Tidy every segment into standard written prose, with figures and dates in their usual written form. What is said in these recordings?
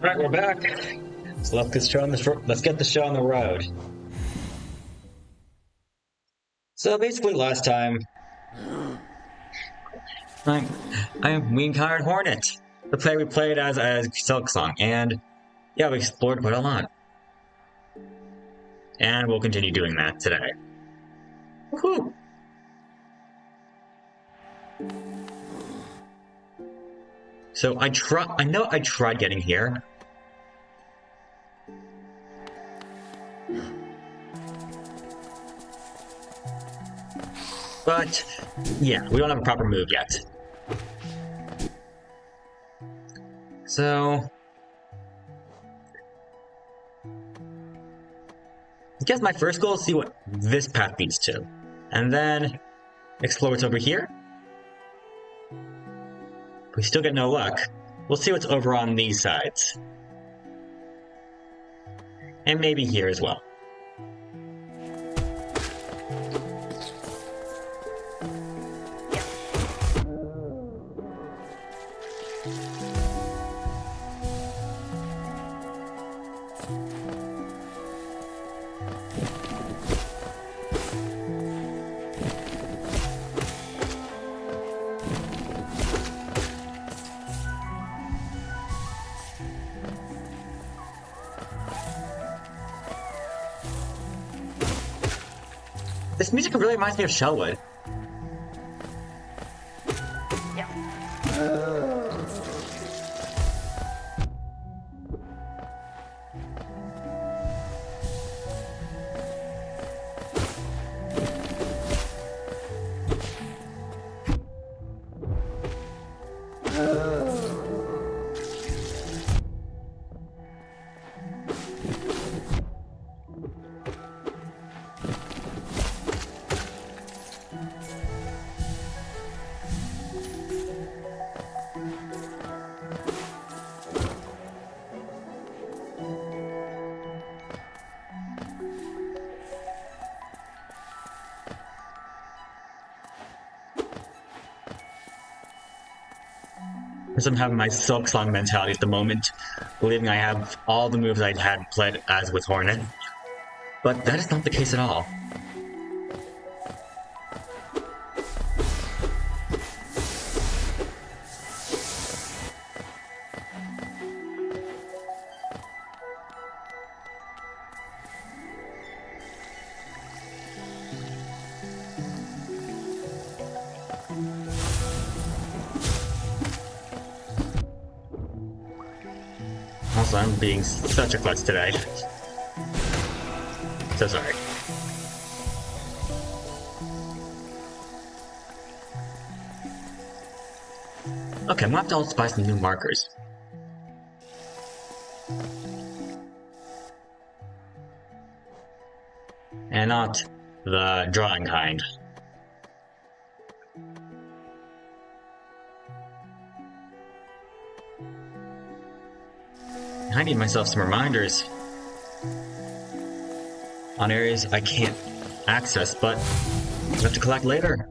Alright, we're back. So let's get the show on the road. So basically last time I, we encountered Hornet, the player we played as Silksong, and yeah, we explored quite a lot. And we'll continue doing that today. Woohoo! So I know I tried getting here. But yeah, we don't have a proper move yet. So I guess my first goal is to see what this path leads to. And then explore what's over here. If we still get no luck, we'll see what's over on these sides. And maybe here as well. This music really reminds me of Shellwood. I'm having my Silksong mentality at the moment, believing I have all the moves I had played as with Hornet. But that is not the case at all. Also, I'm being such a klutz today. So sorry. Okay, I'm gonna have to also buy some new markers. And not the drawing kind. I need myself some reminders on areas I can't access, but I have to collect later.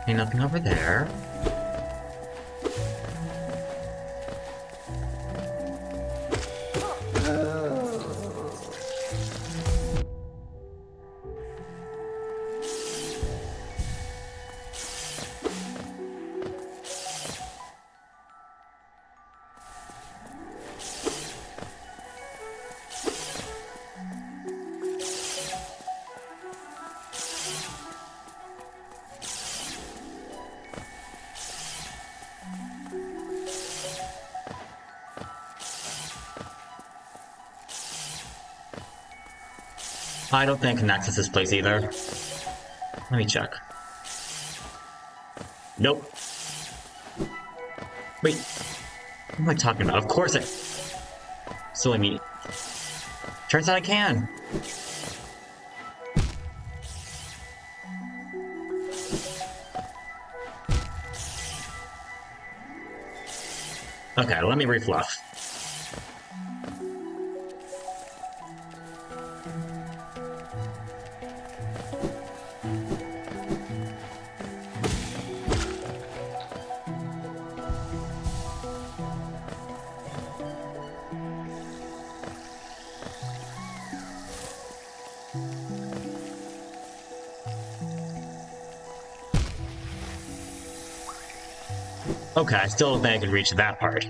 Ain't nothing over there. I don't think I can access this place either. Let me check. Nope. Wait. What am I talking about? Of course it... Silly me. Turns out I can! Okay, let me refluff. Okay, I still don't think I can reach that part.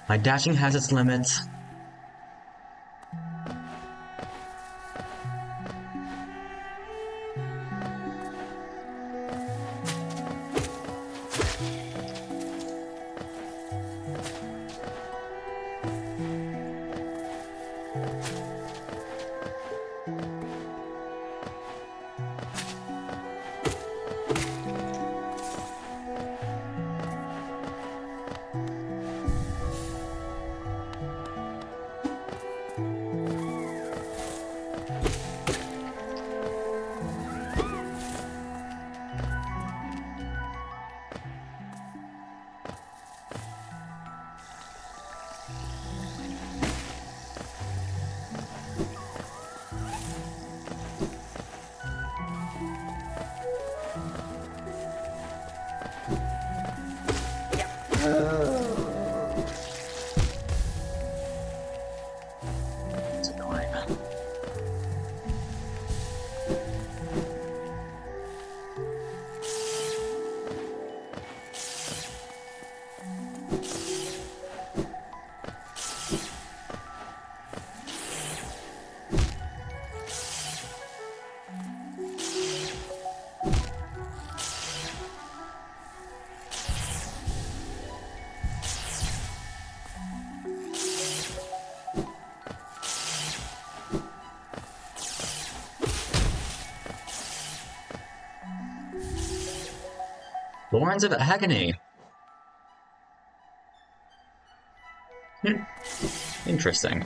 My dashing has its limits. It's annoying. Lawrence of Agony. Interesting.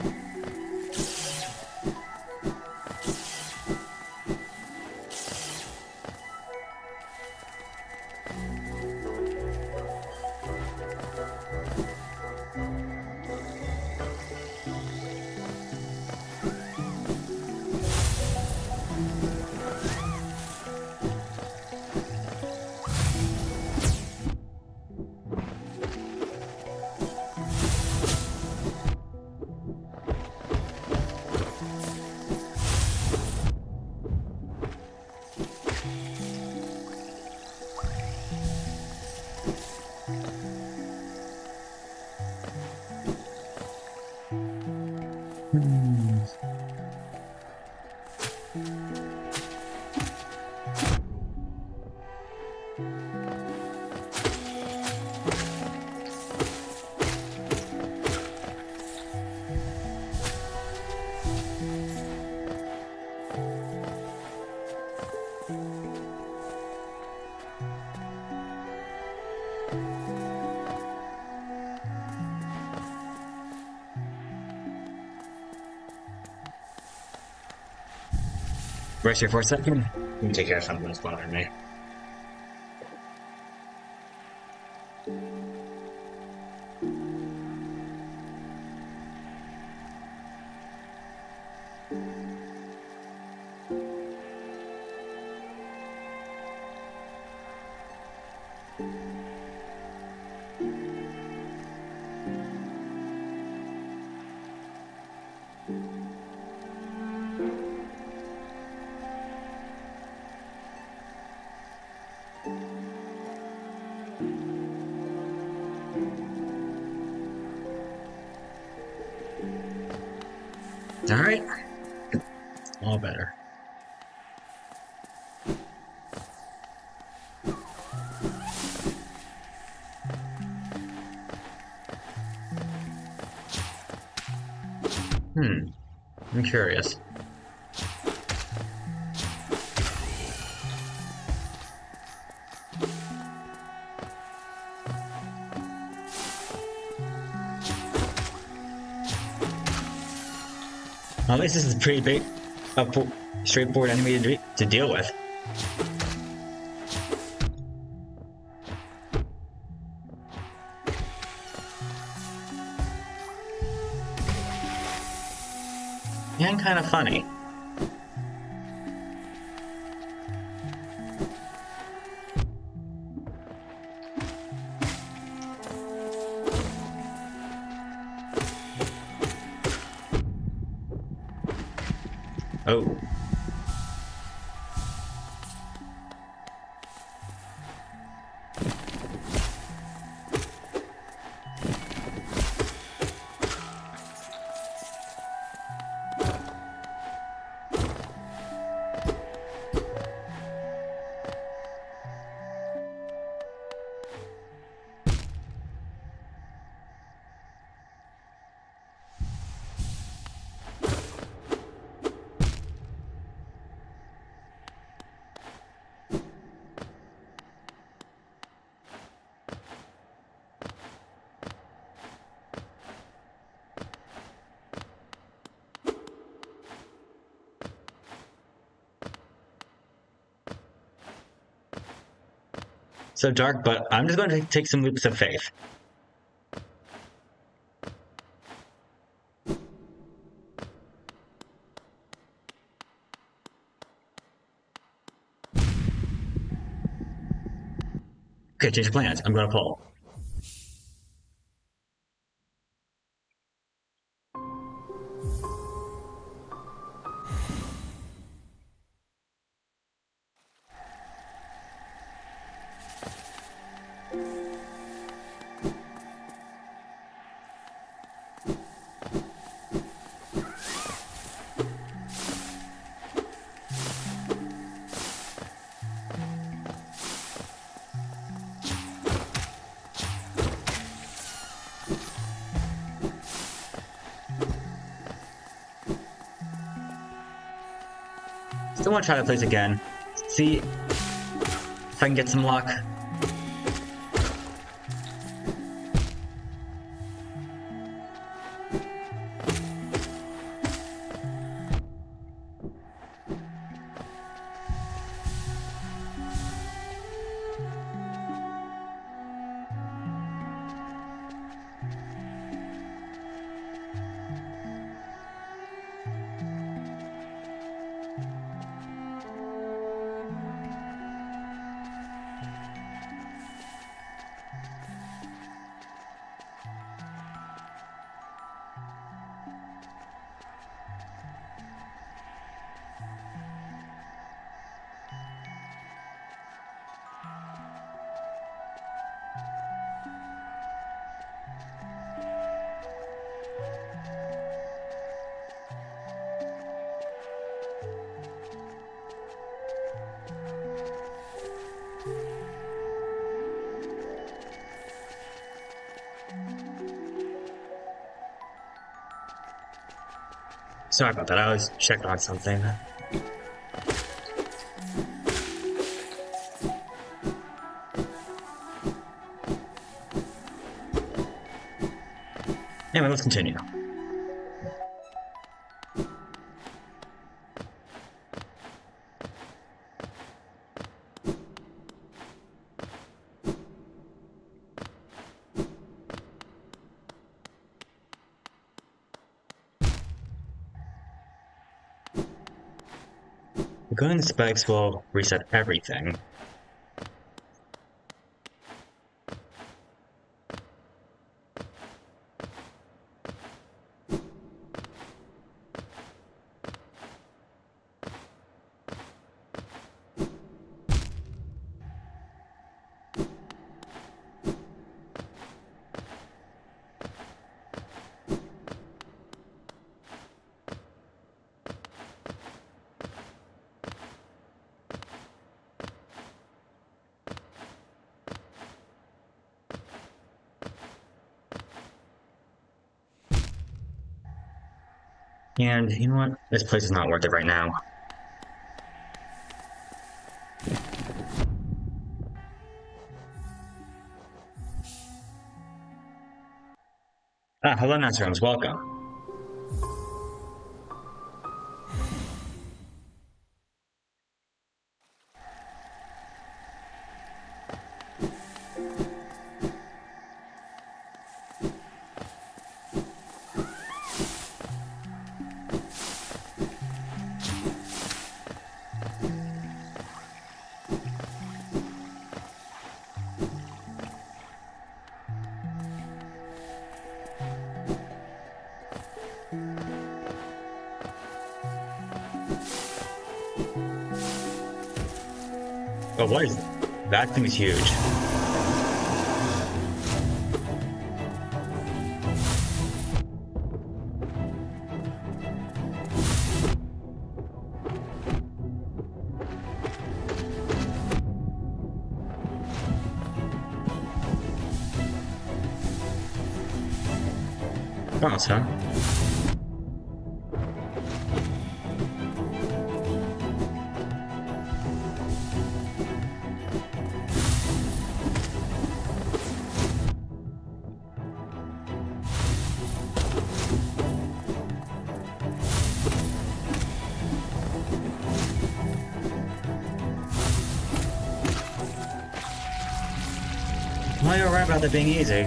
Rest here for a second. Let me take care of something that's bothering me. Alright. All better. I'm curious. At least this is a pretty big, straightforward enemy to deal with. And kind of funny. Oh. So dark, but I'm just going to take some leaps of faith. Okay, change of plans. I'm going to pull. Still want to try to place again. See if I can get some luck. Sorry about that, I was checking on something. Anyway, let's continue. Going the spikes will reset everything. And you know what? This place is not worth it right now. Hello, Nurse Rooms. Welcome. Oh, what is... That thing is huge. Bounce, huh? Well, you're right about that being easy.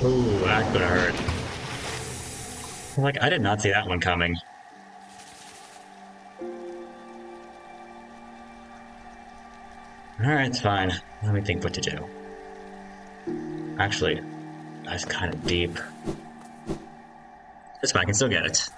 Ooh, that could have hurt. Like, I did not see that one coming. Alright, it's fine. Let me think what to do. Actually, that's kind of deep. It's fine, I can still get it.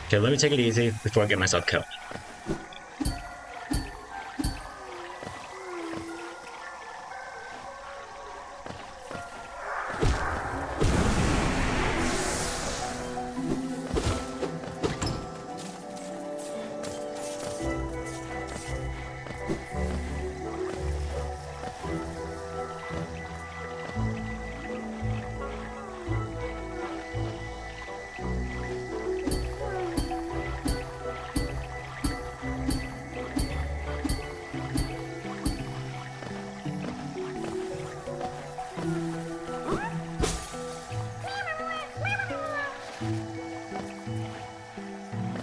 Okay, let me take it easy before I get myself killed.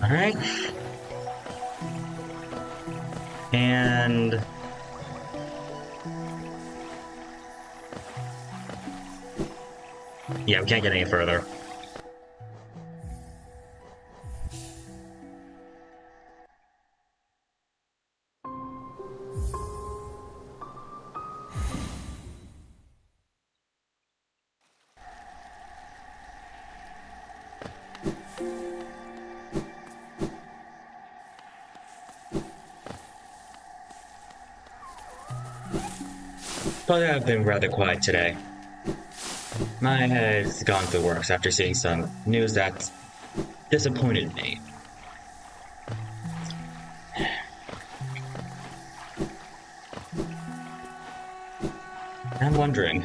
Alright. And... yeah, we can't get any further. But I've been rather quiet today. My head's gone through the works after seeing some news that disappointed me. I'm wondering.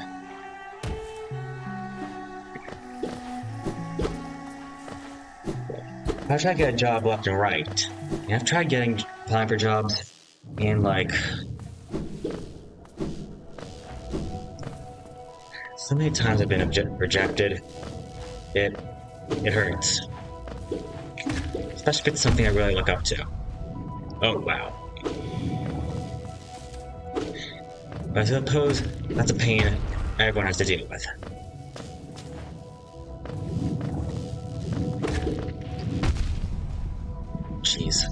I've tried to get a job left and right. And I've tried applying for jobs and like so many times I've been rejected. It hurts. Especially if it's something I really look up to. Oh wow. But I suppose that's a pain everyone has to deal with. Jeez.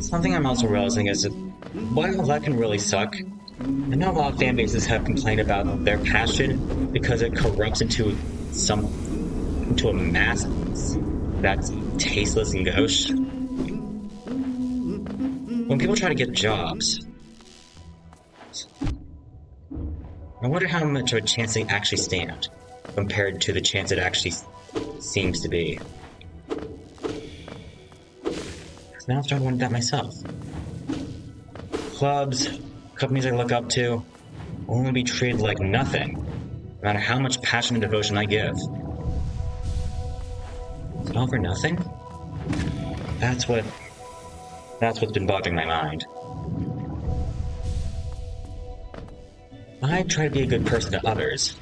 Something I'm also realizing is that while that can really suck, I know a lot of fan bases have complained about their passion because it corrupts into a mass that's tasteless and gauche. When people try to get jobs, I wonder how much of a chance they actually stand compared to the chance it actually seems to be. Now I'm starting to wonder that myself. Clubs, companies I look up to, will only be treated like nothing, no matter how much passion and devotion I give. Is it all for nothing? That's what's been bothering my mind. I try to be a good person to others.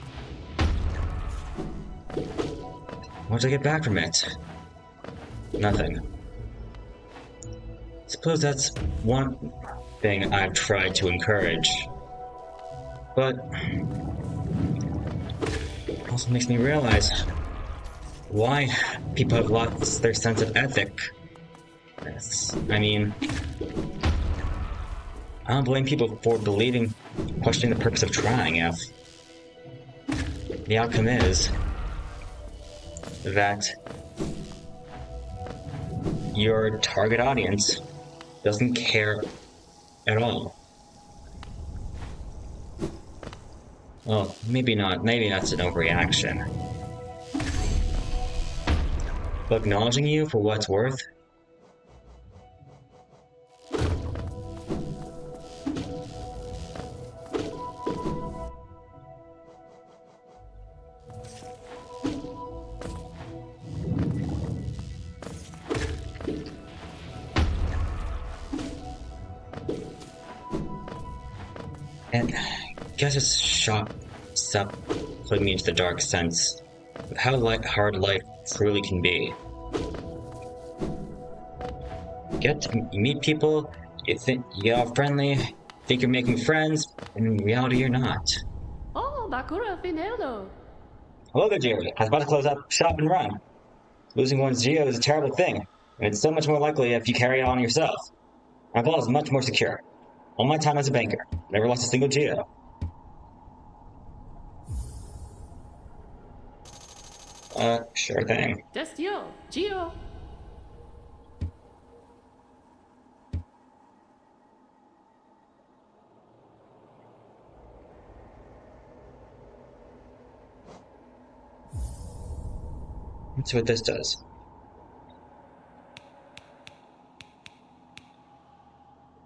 What do I get back from it? Nothing. Suppose that's one thing I've tried to encourage. But it also makes me realize why people have lost their sense of ethic. I mean, I don't blame people for questioning the purpose of trying if the outcome is that your target audience doesn't care at all. Well, maybe not. Maybe that's an overreaction. But acknowledging you for what it's worth. And I guess it's shock stuff putting me into the dark sense of how hard life truly can be. You meet people, you think you get all friendly, think you're making friends, and in reality you're not. Oh, Bakura Fineldo. Hello there, Geo. I was about to close up shop and run. Losing one's Geo is a terrible thing, and it's so much more likely if you carry it on yourself. My vault is much more secure. All my time as a banker, never lost a single Geo. Sure thing. Just you, Gio. Let's see what this does.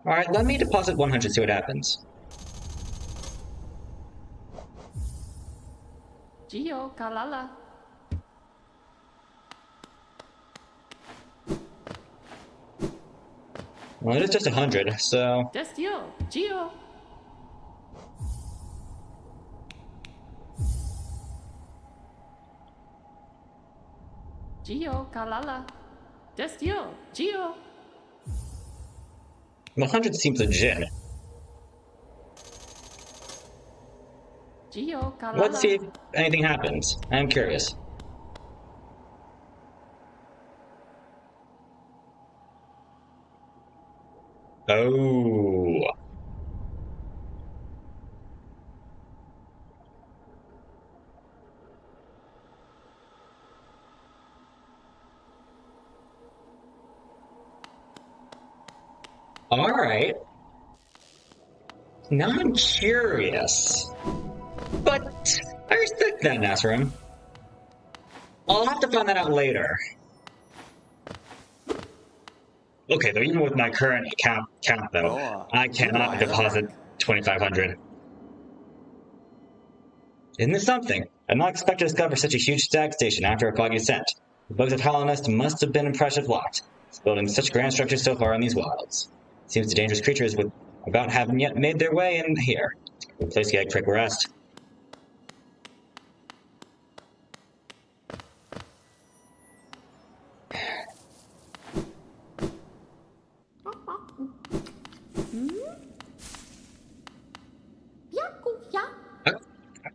Alright, let me deposit 100, see what happens. Gio, Kalala. Well, it is just 100, so... Just you, Gio. Gio, Kalala. Just you, Gio. 100 seems legit. Gio, Kalala. Let's see if anything happens. I'm curious. Oh. Alright. Now I'm curious. But I respect that, Nasrim. I'll have to find that out later. Okay, though, even with my current count though, I cannot deposit 2,500. Isn't this something? I'm not expected to discover such a huge stag station after a foggy ascent. The bugs of hollownest must have been impressive lot, building such grand structures so far in these wilds. Seems the dangerous creatures would about haven't yet made their way in here. Replace the egg trick rest.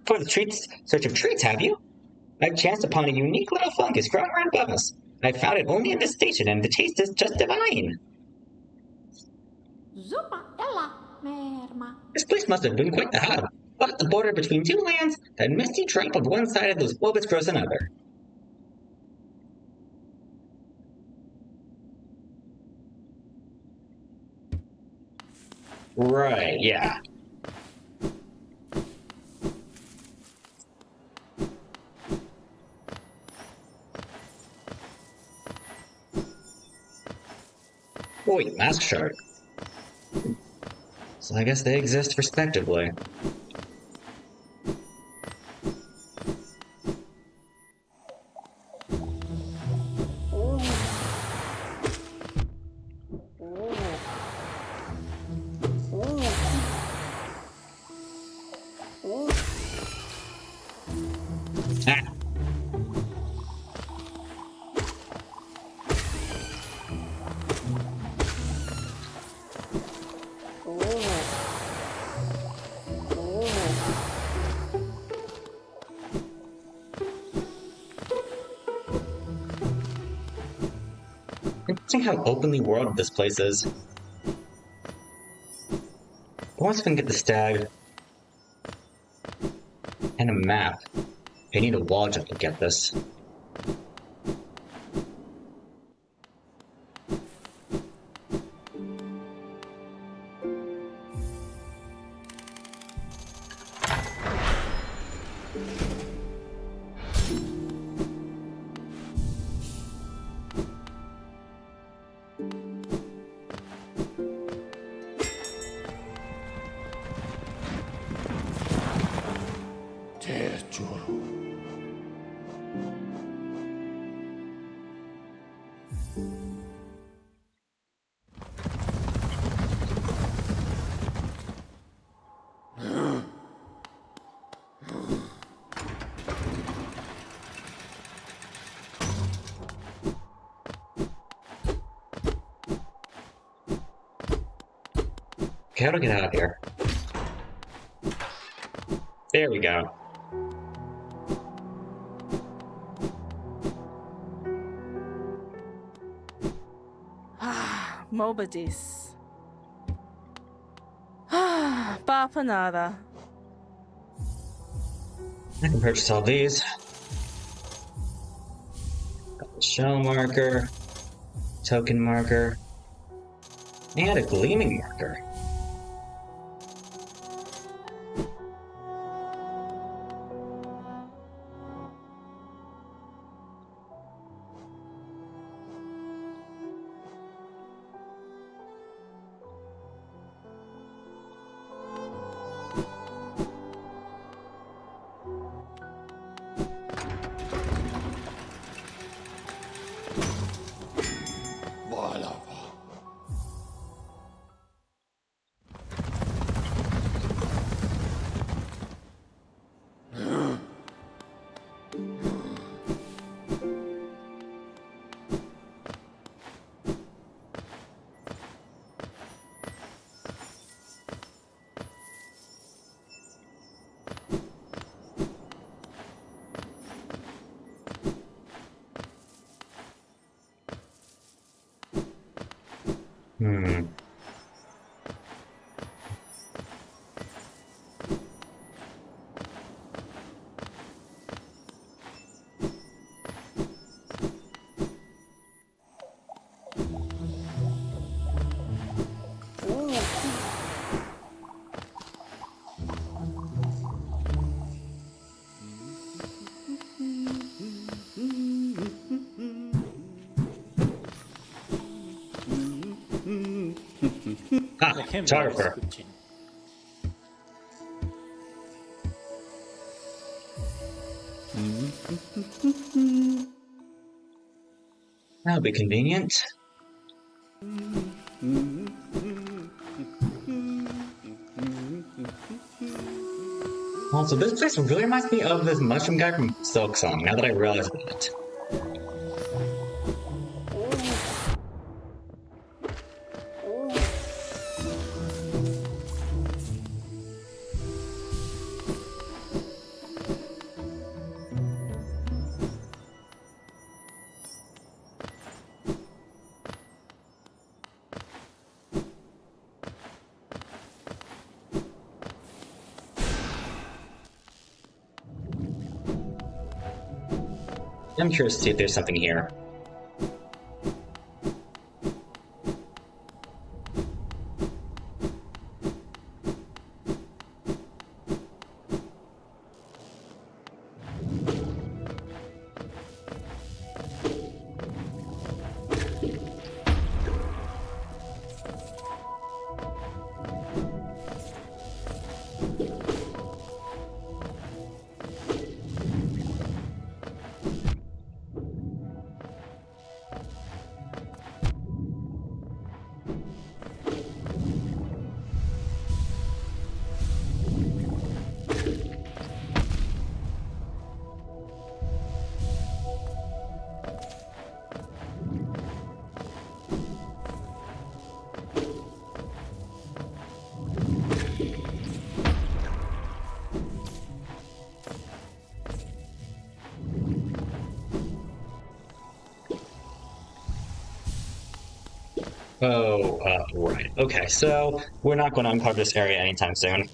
For the treats, search of treats, have you? I've chanced upon a unique little fungus growing right above us. I found it only in this station, and the taste is just divine. This place must have been quite the hub. But at the border between two lands, that misty drape of one side and those bulbous grows another. Right, yeah. Oh, wait, mask shark. So I guess they exist respectively. Ah. Interesting how openly worlded this place is. But once I can get the stag and a map, I need a wall jump to get this. Okay, how do I get out of here? There we go. Mobadis. Bapanada. I can purchase all these. Got the shell marker, token marker, and a gleaming marker. Hmm. Ah, The camera is photographer. switching. That'll be convenient. Also, this place really reminds me of this mushroom guy from Silk Song, now that I realize that. I'm curious to see if there's something here. Oh, right. Okay, so we're not going to uncover this area anytime soon.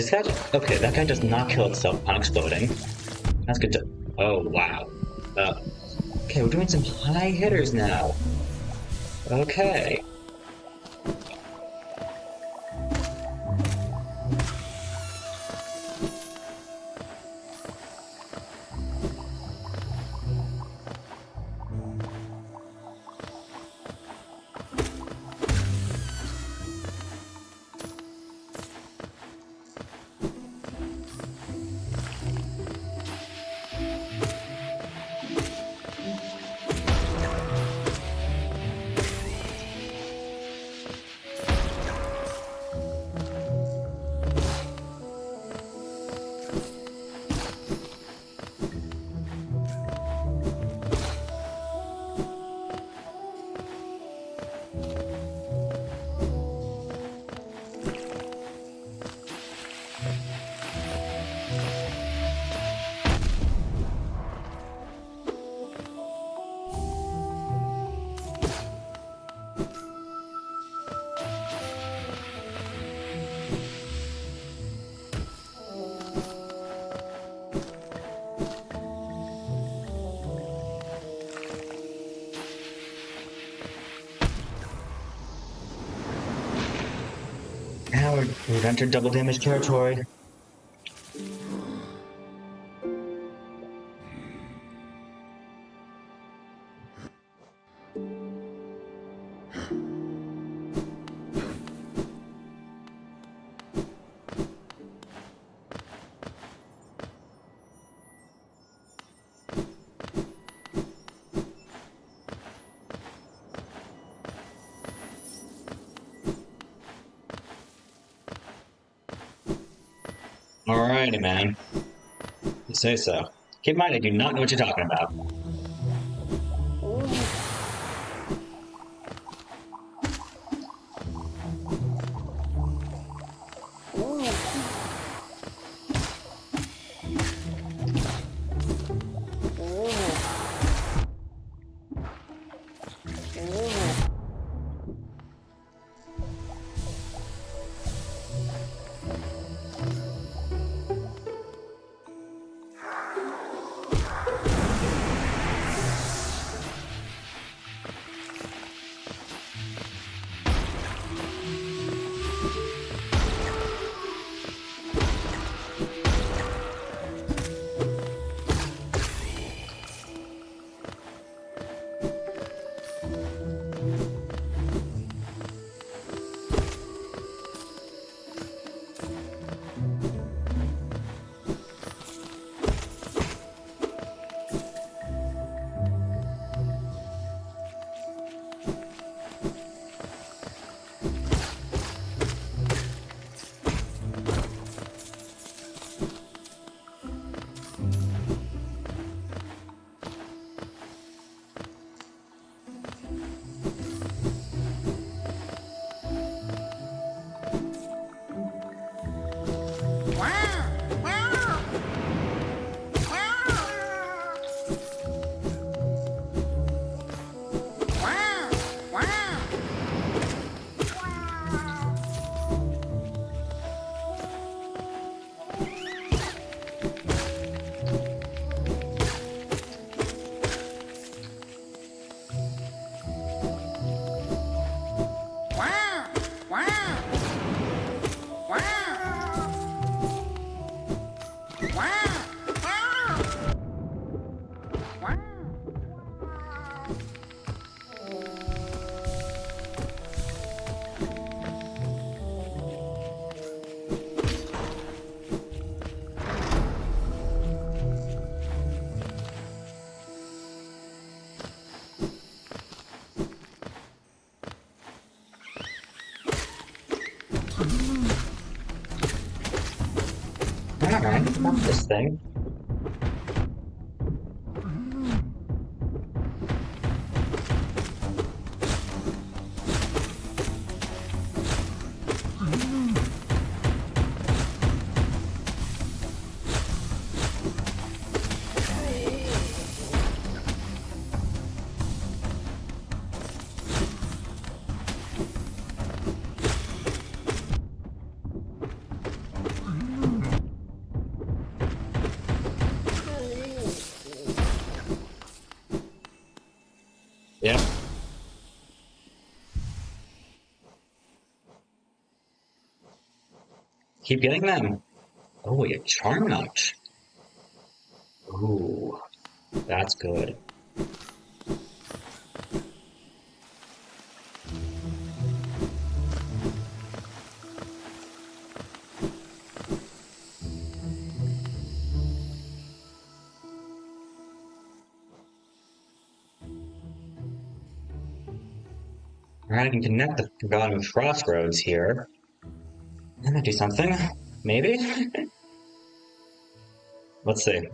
This guy, okay, that guy does not kill itself upon exploding. That's good to, oh wow. Okay, we're doing some high hitters now. Okay. Now we've entered double damage territory. Alrighty, man. You say so. Keep in mind, I do not know what you're talking about. Alright, not this thing. Keep getting them. Oh, a charm notch. Ooh, that's good. Alright, I can connect the forgotten crossroads here. That might do something. Maybe? Let's see.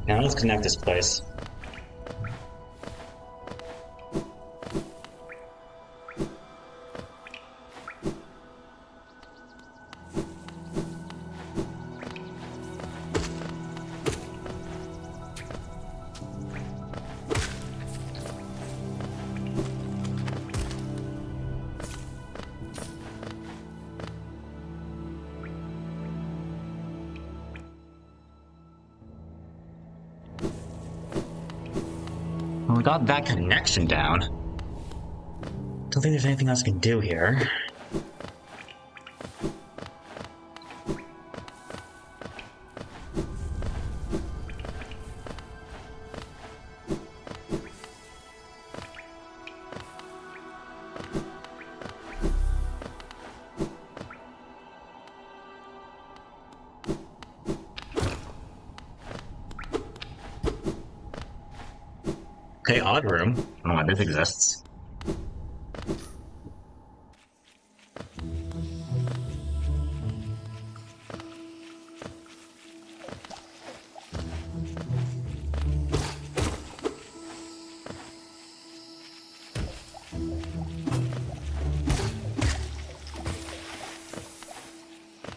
Now let's connect this place. Well, we got that connection down. Don't think there's anything else we can do here. Okay, odd room. I don't know why this exists.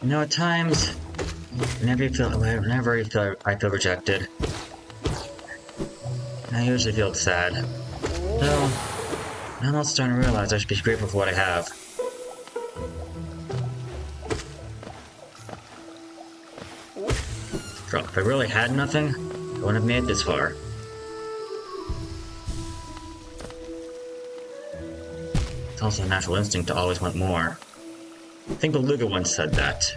You know, at times, whenever I feel rejected, I usually feel sad. Though, I'm also starting to realize I should be grateful for what I have. If I really had nothing, I wouldn't have made it this far. It's also a natural instinct to always want more. I think Beluga once said that.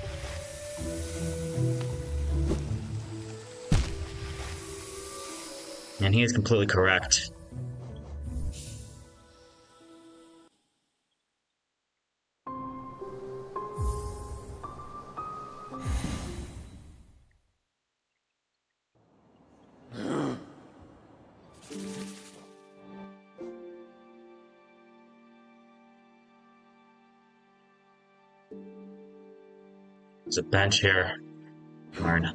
And he is completely correct. There's a bench here. Darn.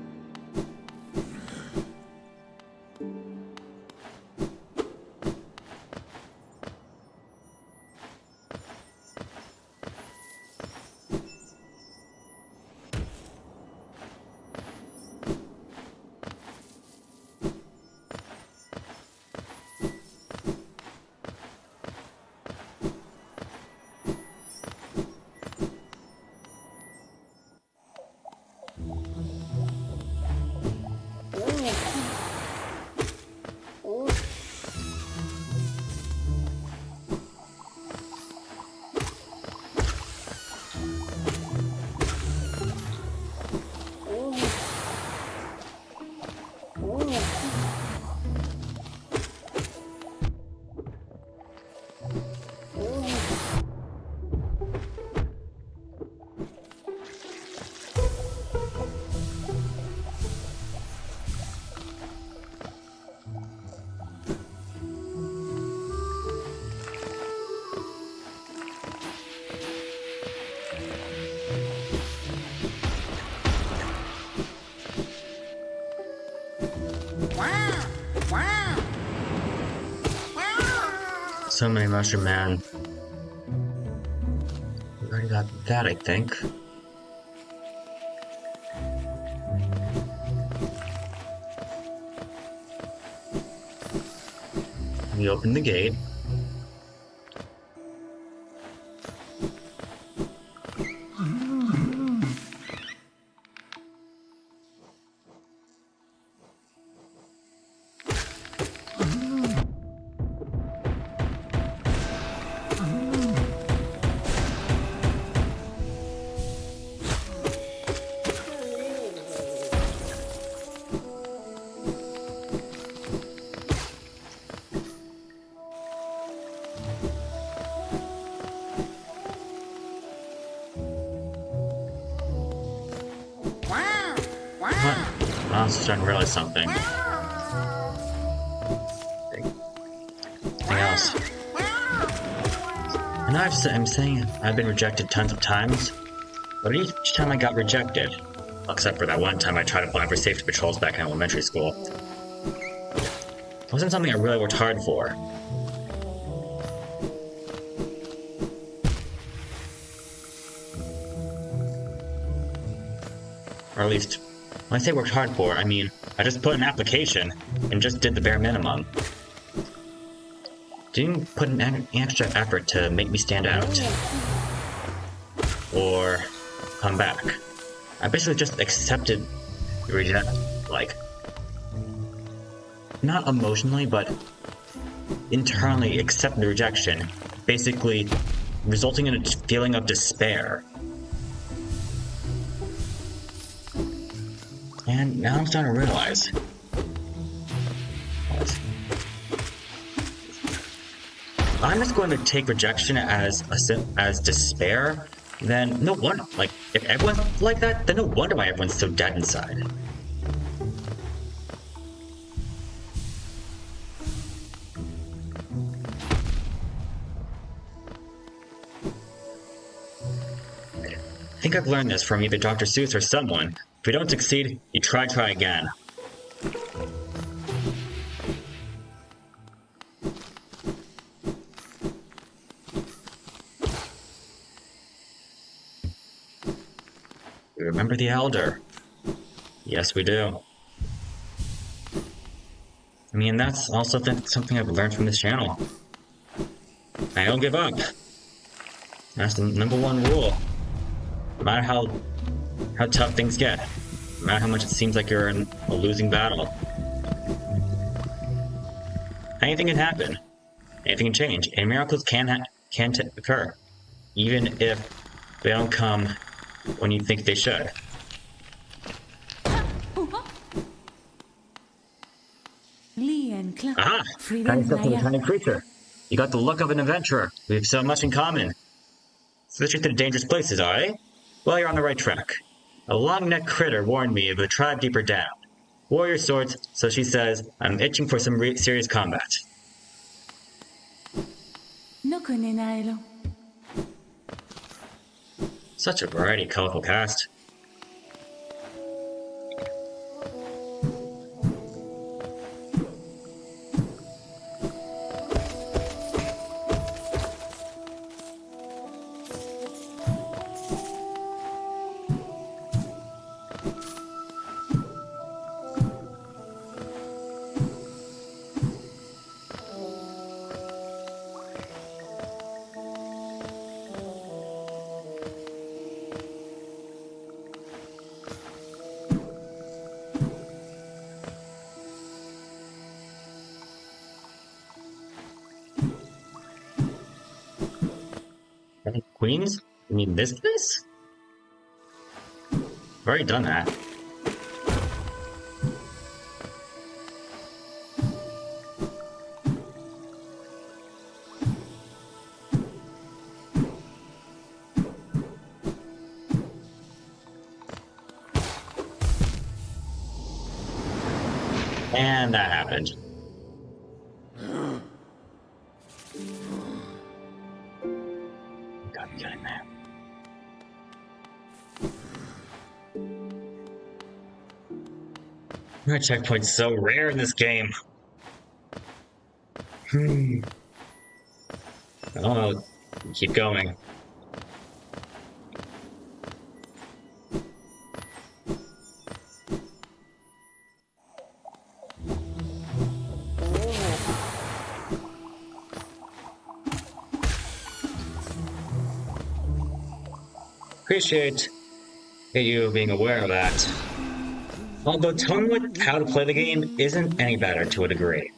So many Mushroom Man. We already got that, I think. We open the gate. What? I was trying to realize something. Anything else? And I'm saying I've been rejected tons of times, but each time I got rejected, except for that one time I tried to apply for safety patrols back in elementary school, it wasn't something I really worked hard for. Or at least, when I say worked hard for, I mean, I just put an application and just did the bare minimum. Didn't put an extra effort to make me stand out. Or come back. I basically just accepted the like, not emotionally, but internally accepted the rejection, basically resulting in a feeling of despair. And now I'm starting to realize. I'm just going to take rejection as despair. Then no wonder, like, if everyone's like that, then no wonder why everyone's so dead inside. I think I've learned this from either Dr. Seuss or someone. If you don't succeed, you try again. We remember the Elder. Yes, we do. I mean, that's also something I've learned from this channel. I don't give up. That's the #1 rule. No matter how tough things get. No matter how much it seems like you're in a losing battle. Anything can happen. Anything can change. And miracles can occur. Even if they don't come when you think they should. Aha! Tiny stuff with a tiny creature. You got the look of an adventurer. We have so much in common. Switching to dangerous places, are they? Well, you're on the right track. A long-necked critter warned me of a tribe deeper down. Warrior swords, so she says, I'm itching for some serious combat. Such a variety of colorful cast. Queens? You mean this place? I've already done that. And that happened. Gotta be getting there. My checkpoint's so rare in this game. Oh, keep going. Appreciate you being aware of that. Although telling me how to play the game isn't any better to a degree.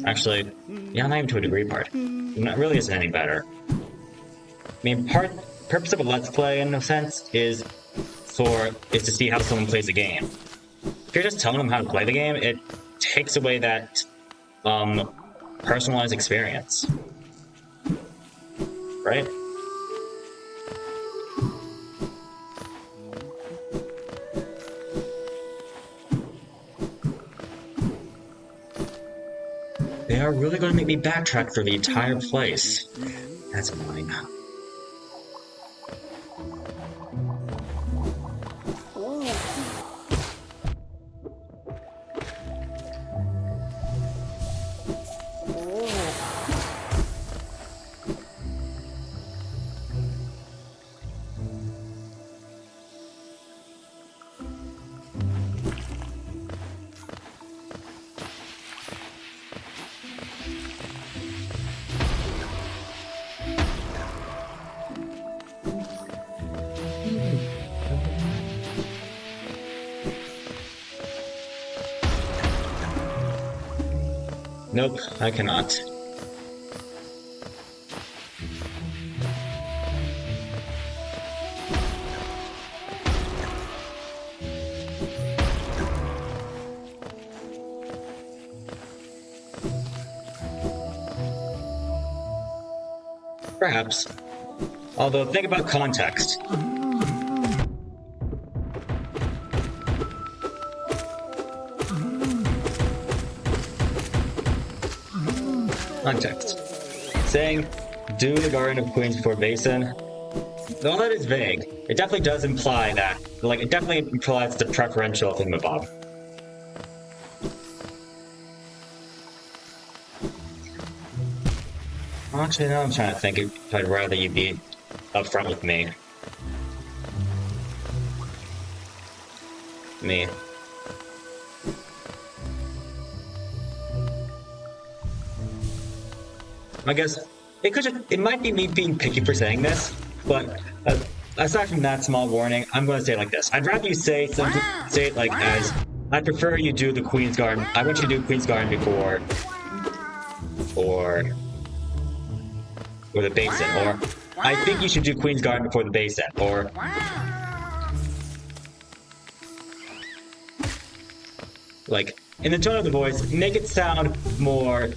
Actually, yeah, not even to a degree part. It really isn't any better. I mean, purpose of a let's play, in a sense, is to see how someone plays the game. If you're just telling them how to play the game, it takes away that personalized experience, right? They are really going to make me backtrack through the entire place. That's annoying. Nope, I cannot. Perhaps. Although, think about context. Context. Saying, do the Garden of Queens before Basin. Though that is vague, it definitely does imply that, it definitely implies the preferential thingamabob. Actually, now I'm trying to think if I'd rather you be upfront with me. I guess it might be me being picky for saying this, but aside from that small warning, I'm going to say it like this. I'd rather you say it like as, I prefer you do the Queen's Garden. I want you to do Queen's Garden before, or the Basin, or I think you should do Queen's Garden before the Basin, or in the tone of the voice, make it sound more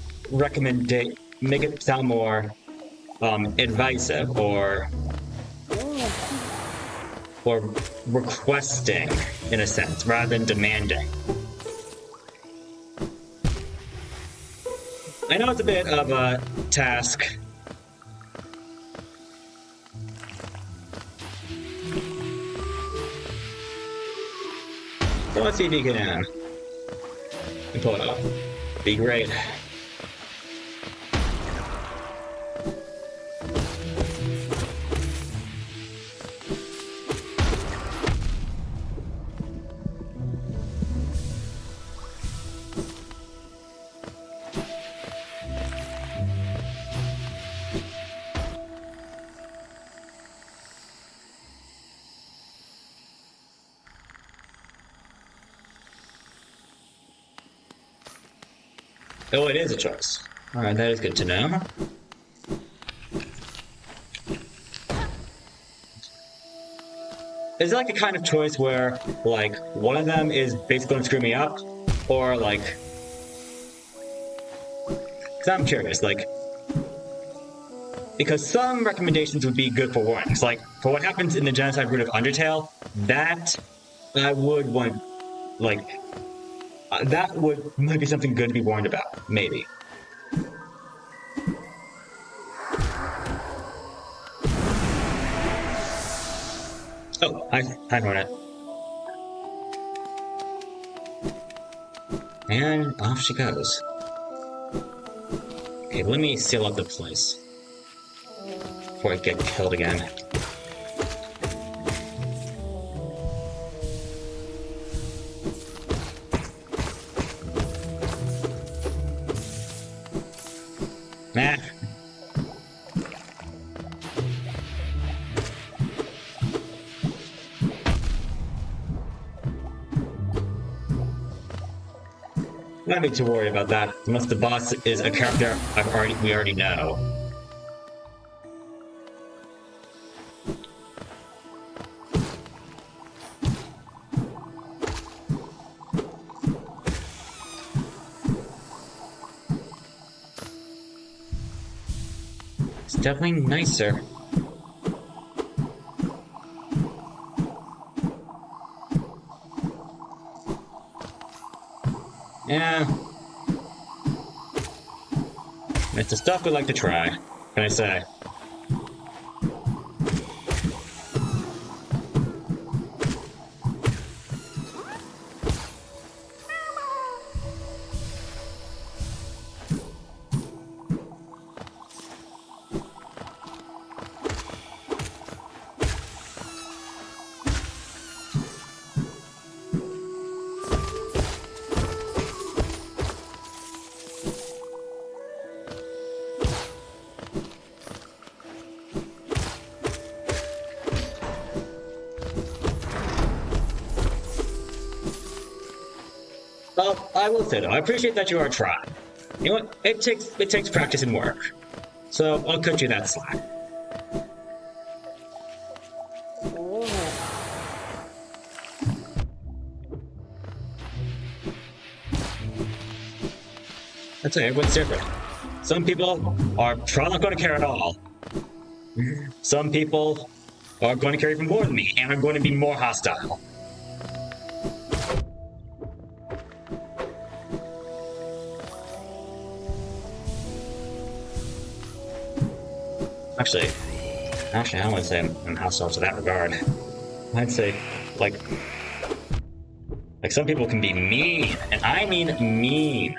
make it sound more advisive or requesting in a sense rather than demanding. I know it's a bit of a task. So let's see if you can pull it off. Be great. Oh, it is a choice. Alright, that is good to know. Is it like the kind of choice where, one of them is basically going to screw me up? Or, because I'm curious, because some recommendations would be good for warnings. For what happens in the genocide route of Undertale, that I would want, that might be something good to be warned about, maybe. Oh, hi Hornet. And off she goes. Okay, let me seal up the place before I get killed again. Nah. Not need to worry about that, unless the boss is a character we already know. It's definitely nicer. Yeah. It's the stuff we like to try. Can I say? Well, I will say though, I appreciate that you are trying. You know what? It takes practice and work. So I'll cut you that slack. That's it, everyone's different. Some people are probably not going to care at all. Some people are going to care even more than me and are going to be more hostile. Actually, I wouldn't say I'm hostile to that regard. I'd say, like some people can be mean, and I mean mean.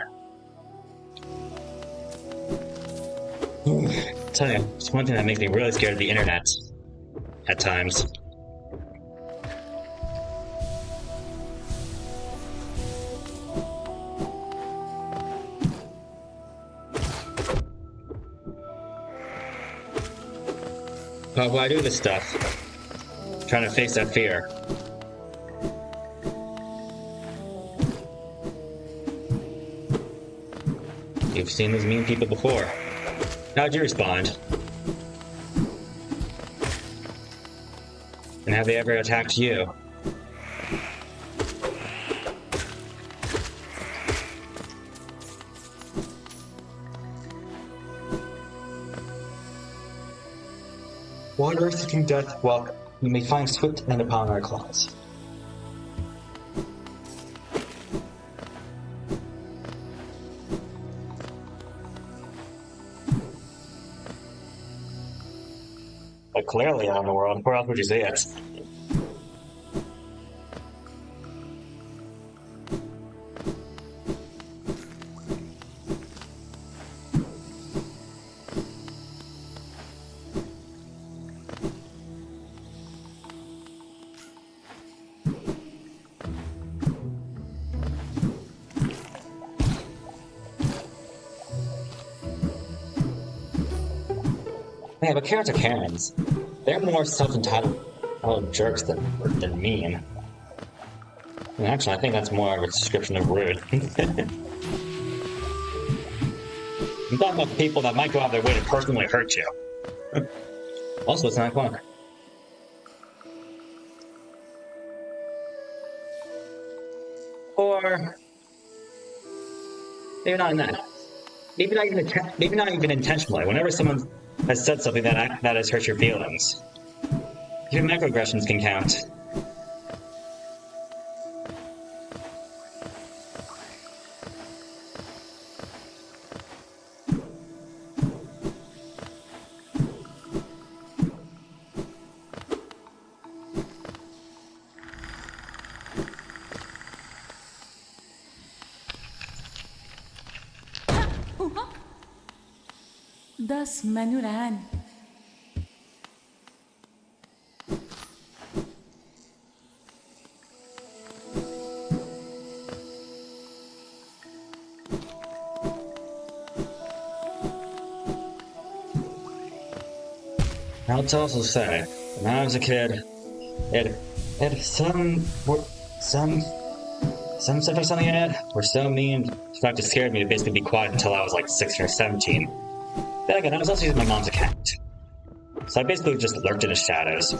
I'll tell you, it's one thing that makes me really scared of the internet at times. But why do this stuff? Trying to face that fear. You've seen these mean people before. How'd you respond? And have they ever attacked you? Water seeking death, well, we may find swift end upon our claws. But clearly out in the world, where else would you see it? Yeah, but Karens are Karens. They're more self-entitled jerks than mean. And actually, I think that's more of a description of rude. I'm talking about the people that might go out of their way to personally hurt you. Also, it's 9 o'clock. Or maybe not in that. Maybe not even intentionally. Whenever someone has said something that has hurt your feelings, even microaggressions can count. Thus Manu ran. Now it's also sad. When I was a kid, it some subjects on the internet were so mean. In fact, it scared me to basically be quiet until I was like 16 or 17. Then again, I was also using my mom's account, so I basically just lurked in the shadows.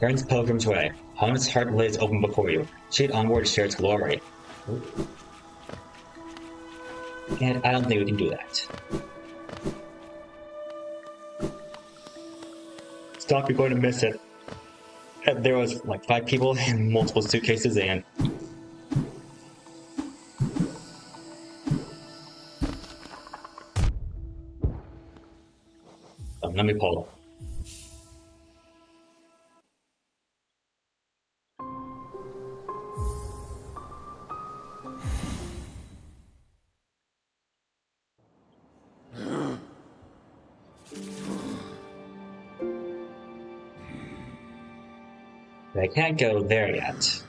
Turns Pilgrim's Way. Hollownest's heart lays open before you. Shade onward to share its glory. And I don't think we can do that. Stop, you're going to miss it. And there was like 5 people in multiple suitcases and... let me pull. I can't go there yet.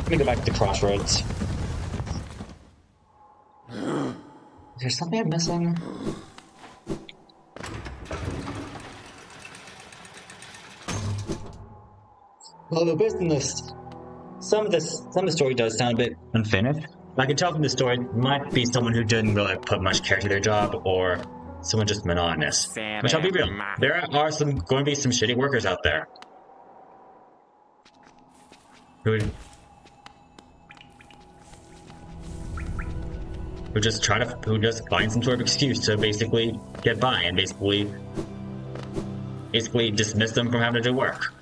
Let me go back to the crossroads. Is there something I'm missing? Although based on this, some of the story does sound a bit unfinished. I can tell from the story it might be someone who didn't really put much care to their job, or someone just monotonous. Which I'll be real, there are going to be some shitty workers out there who just find some sort of excuse to basically get by and basically dismiss them from having to do work.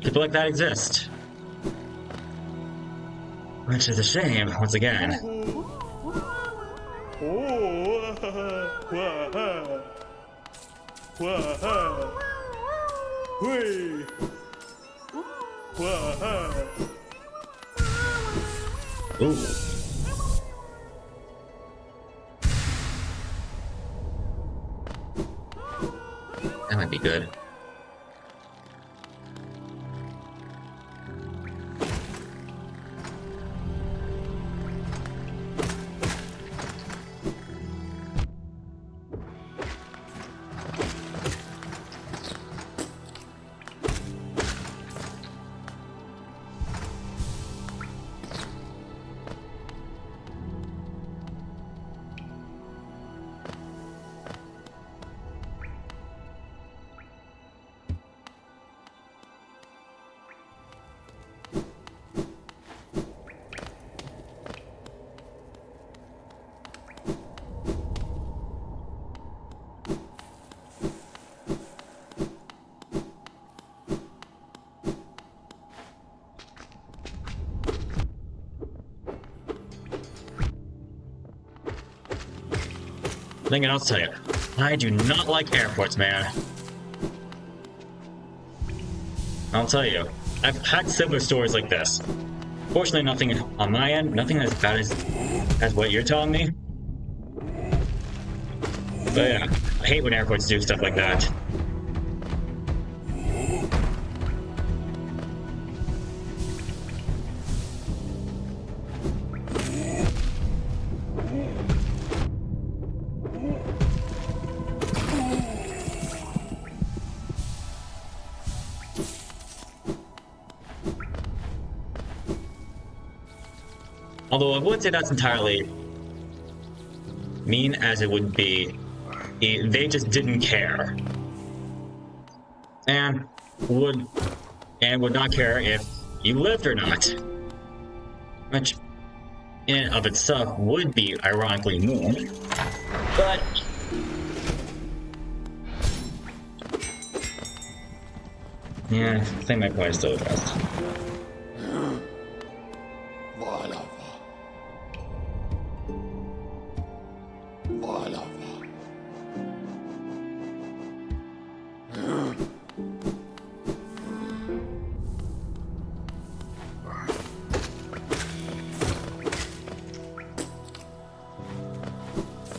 People like that exist. Which is a shame, once again. Ooh. That might be good. Thing I'll tell you, I do not like airports, man. I'll tell you, I've had similar stories like this. Fortunately, nothing on my end, nothing as bad as what you're telling me. But yeah, I hate when airports do stuff like that. Although I wouldn't say that's entirely mean as it would be. They just didn't care. And would not care if you lived or not. Which in and of itself would be ironically mean. But yeah, I think my point is still addressed.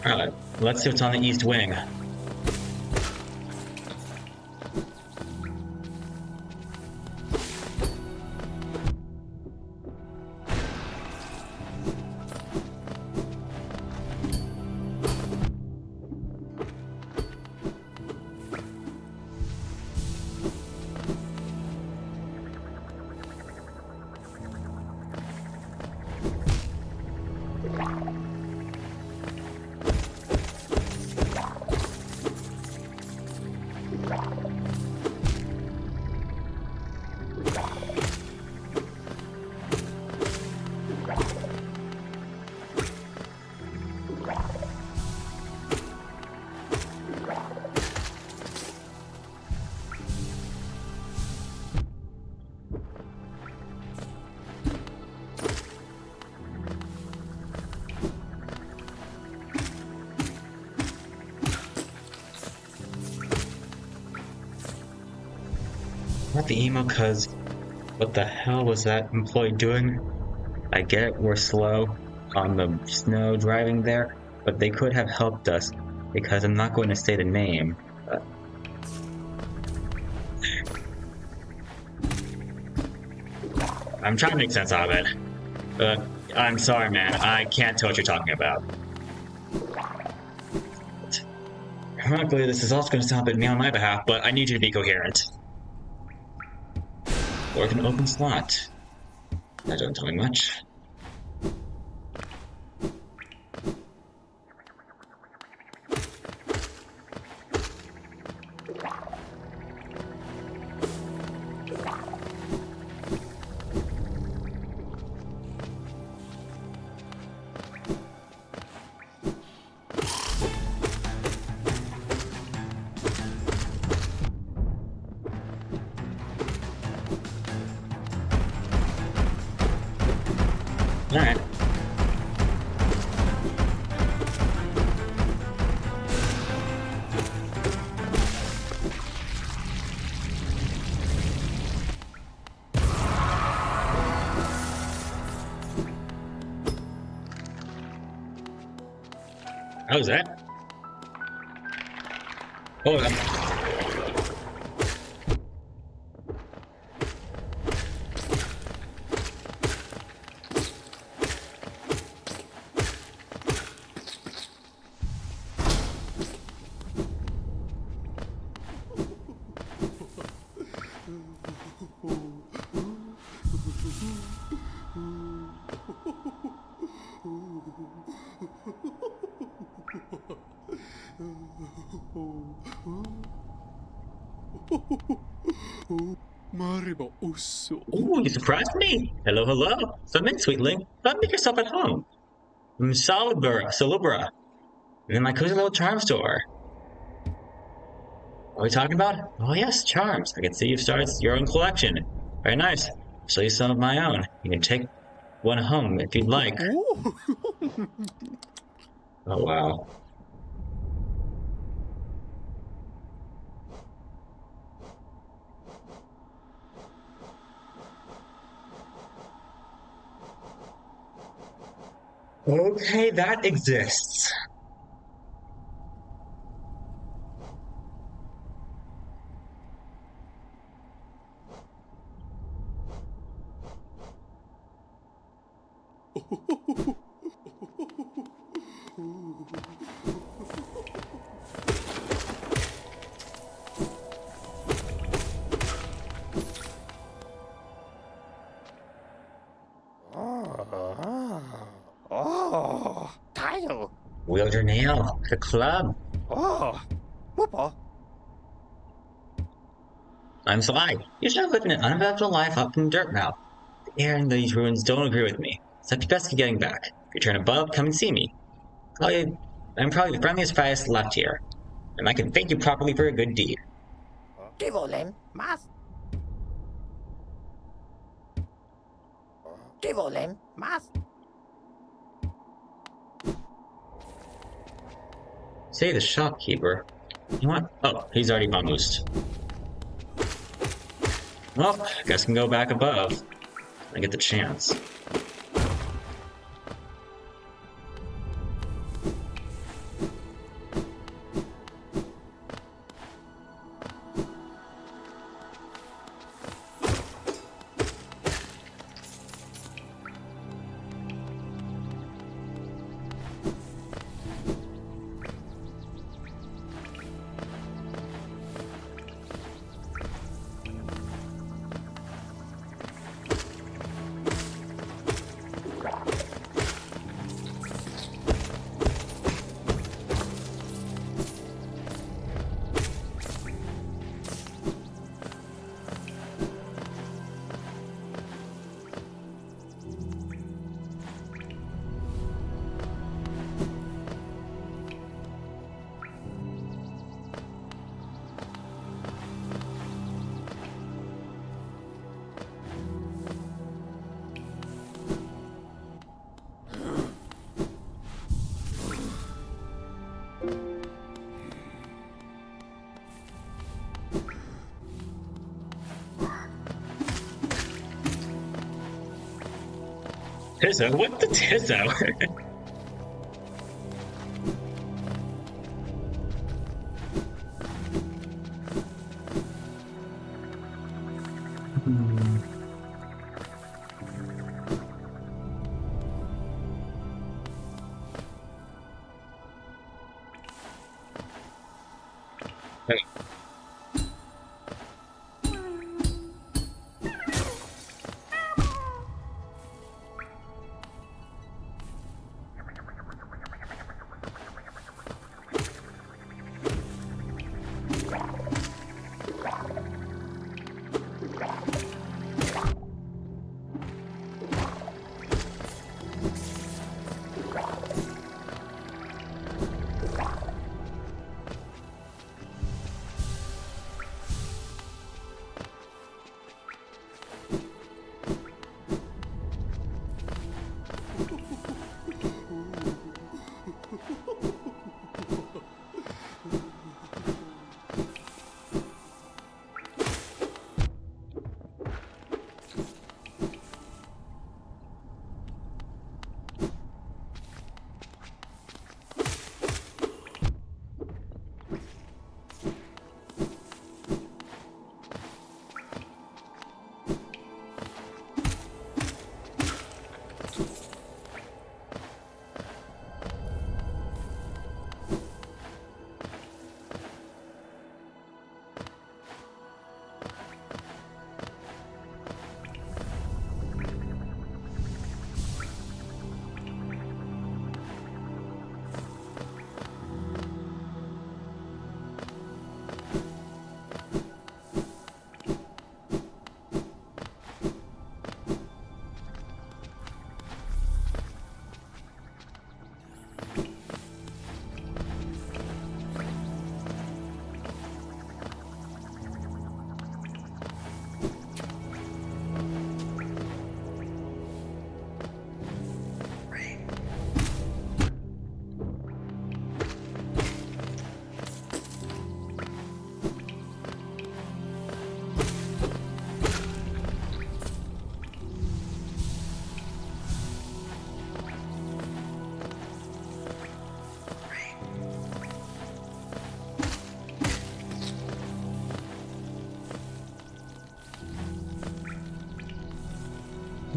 Alright, let's see what's on the east wing. Not the emo, cause what the hell was that employee doing? I get it, we're slow on the snow driving there, but they could have helped us, because I'm not going to say the name. But I'm trying to make sense out of it. I'm sorry, man. I can't tell what you're talking about. Ironically, this is also going to sound a bit me on my behalf, but I need you to be coherent. Or an open slot. That doesn't tell me much. Alright. How was that? Oh, Ooh, you surprised me! Hello, hello! Come in, sweetling. Come make yourself at home. Salubra. In my cozy little charm store. What are we talking about? Oh yes, charms. I can see you've started your own collection. Very nice. I'll show you some of my own. You can take one home if you'd like. Oh wow. Okay, that exists. Oh, title. Wield your nail. The club. Oh, whoopa. I'm Sly. You should have lived an uneventful life up in Dirtmouth. The air in these ruins don't agree with me, so I'd be best to getting back. If you turn above, come and see me. I'm probably the friendliest fast left here, and I can thank you properly for a good deed. Givolem, mas. Givolem, mas. Say the shopkeeper. You want? Oh, he's already vamoosed. Well, guess I can go back above. I get the chance. Tizzo? What the Tizzo? Hey.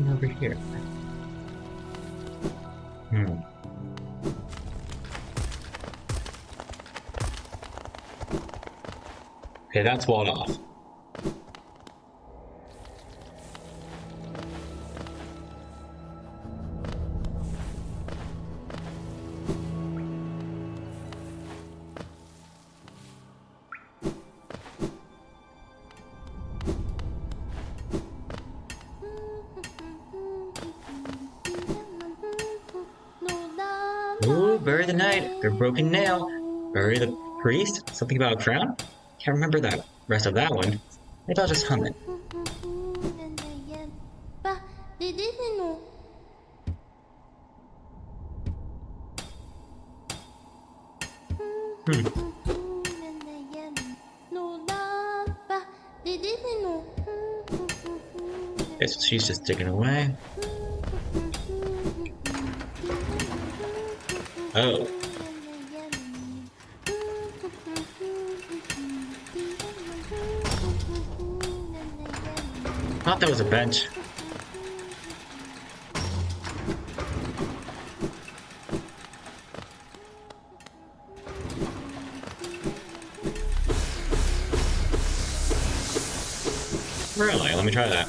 Over here. Okay, that's walled off. Ooh, bury the knight. Your broken nail. Bury the priest. Something about a crown? Can't remember that rest of that one. Maybe I'll just hum it. Hmm. Guess she's just digging away. Oh. Thought that was a bench. Really? Let me try that.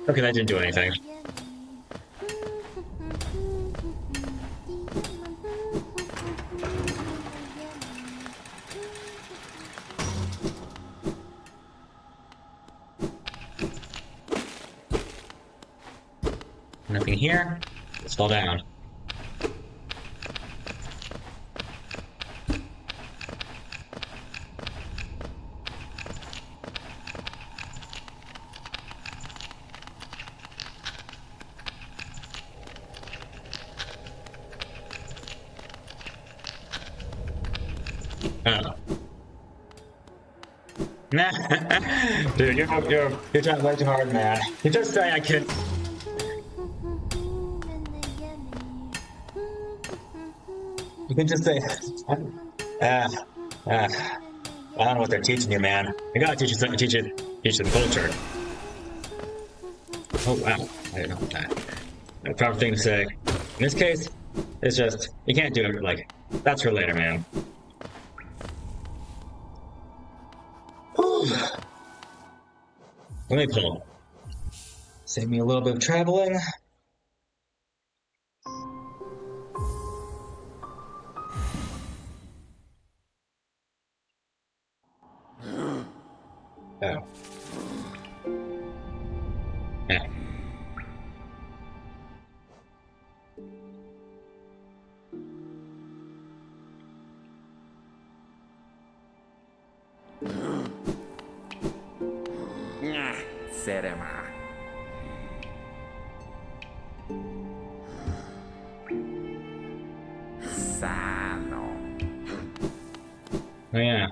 Okay, that didn't do anything. Nothing here. Let's fall down. Oh. Nah. Dude, you're trying way too hard, man. You just say I can. You can just say, I don't know what they're teaching you, man. You gotta teach them culture. Oh wow, I didn't know that. The proper thing to say. In this case, it's just you can't do it like that's for later, man. Let me pull. Save me a little bit of traveling. Oh. Yeah. Serema. Sano. Oh yeah.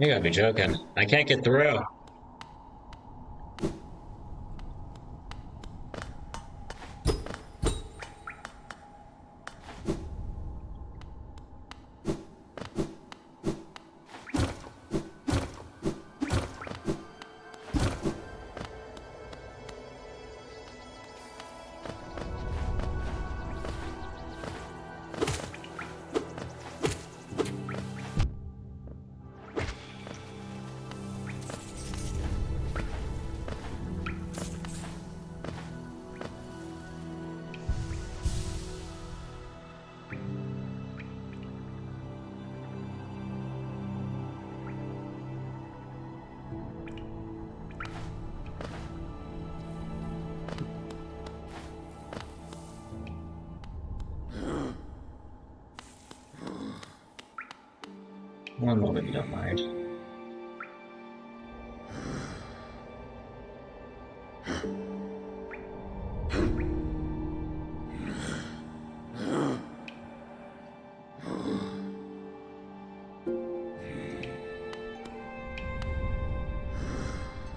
You gotta be joking. I can't get through. One moment, you don't mind.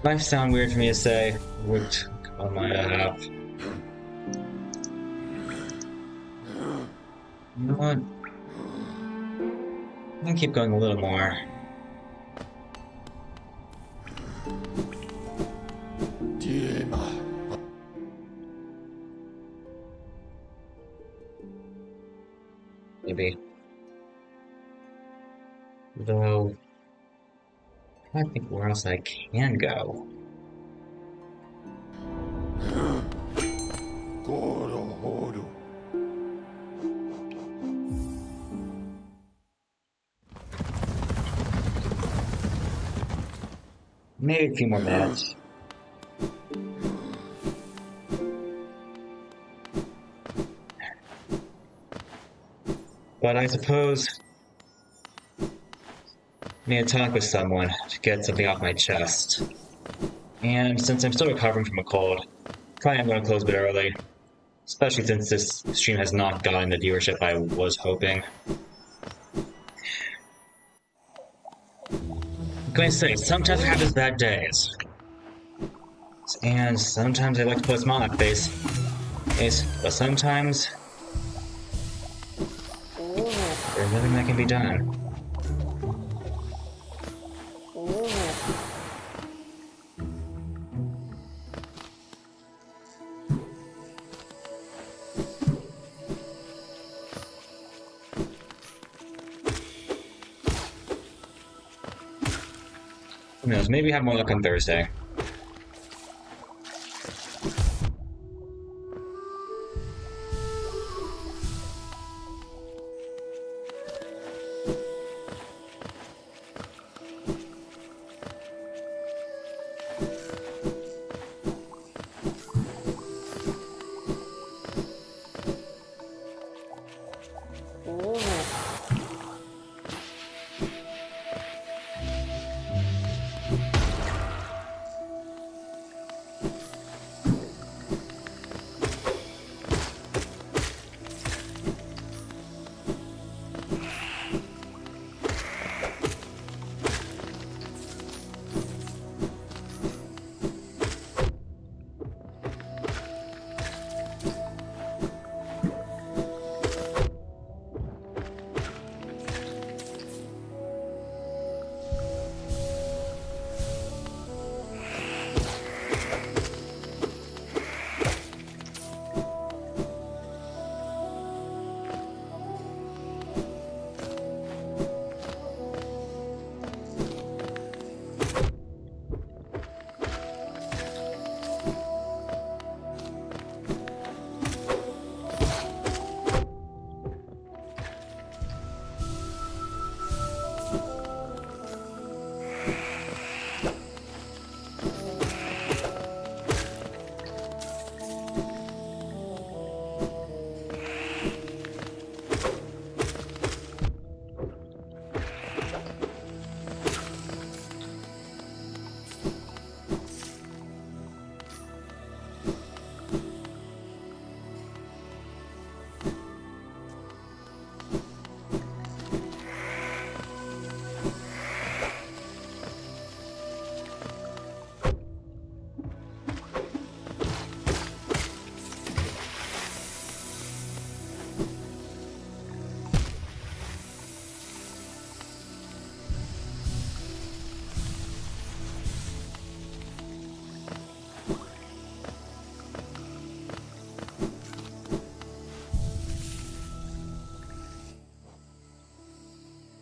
Might sound weird for me to say. What on my app? You know what? I'm gonna keep going a little more. Maybe. Though, I think where else I can go. Maybe a few more minutes. But I suppose I need to talk with someone to get something off my chest. And since I'm still recovering from a cold, probably I'm going to close a bit early. Especially since this stream has not gotten the viewership I was hoping. I'm going to say, sometimes I have these bad days. And sometimes I like to put a smile on my face. But sometimes there's nothing that can be done. Who knows, maybe have more luck on Thursday.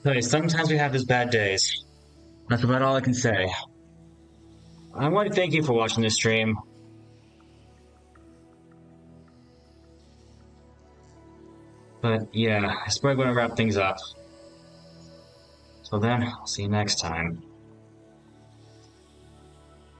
Okay, sometimes we have these bad days. That's about all I can say. I want to thank you for watching this stream. But yeah, I suppose I'm going to wrap things up. So then, I'll see you next time.